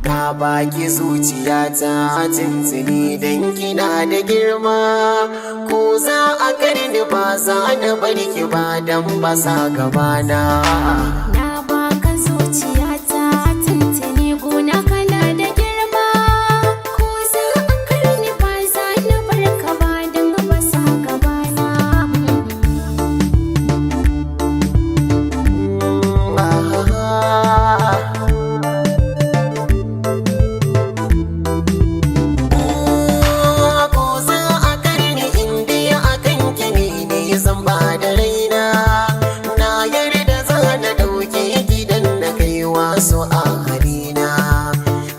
Na baki zuciyata tuntuni dan kina da girma, ko za a karni ba za na bari ki ba dan basa gabana. Na baka zuciyata tuntuni gona kana da girma, ko za a karni ba za na bar ka ba dan basa gabana. Zan ba da raina, na yarda za na ɗauke gidan na kai wasu a harina.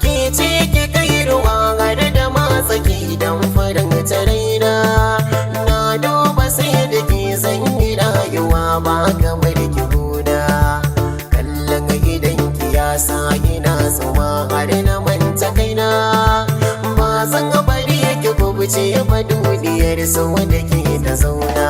Ke ce ki kai ruwa har da matsa gidan farin ta raina. Na duba sai da ke zan yi rayuwa ba kamar ki guda. Kallon gidan ki ya sa ina zuma har na manta kaina. Ba zan bari ki kubuce ba duniyar sau da ke ta zauna.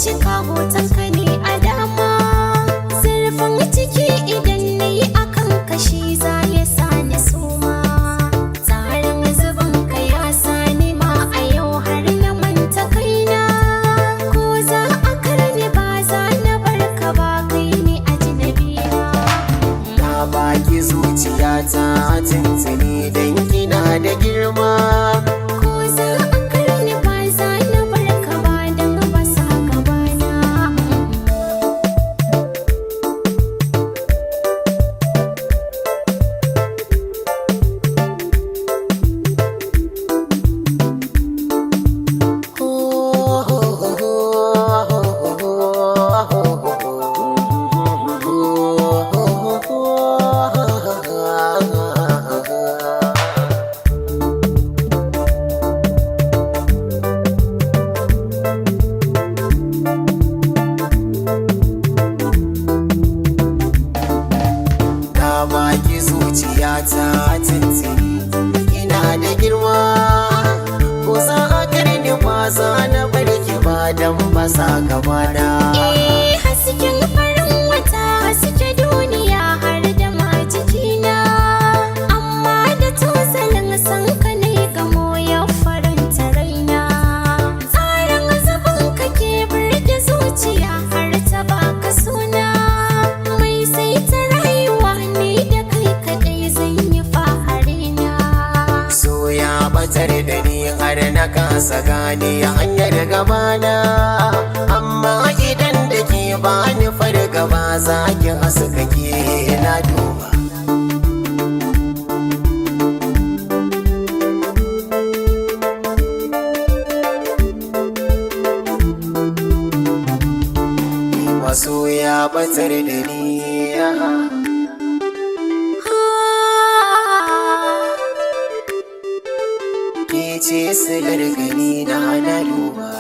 Cika hoton ka ne a dama, zurfin ciki idan na yi akan kashi za ya sa ni suma. Tsarin zubin ka ya sa ni ma a yau har na manta kaina, ko za a karni ba za na bar ka ba kai ne ajnabina. Na baki zuciyata tuntuni dan kina da girma, ko za a karni ba za na bar ka ba dan basa gabana. Baki zuciyata tuntuni ina da girma, ko za a karni ba za na bari ki ba dan basa gabana. Hasken farin wata haske duniya har da ma jikina, amma da tozalin san ka ne gamo ya faranta raina. Tsarin zubin ka ke burge zuciya har ta baka suna, mai sai ta rayuwa ne da kai kaɗai zan yi faharina. So ya batar da ni har na kasa gane hanyar gabana, amma idan da ke bani fargaba za ki haska ke na duba. Maso ya batar da ni, ke ce silar gani na duba.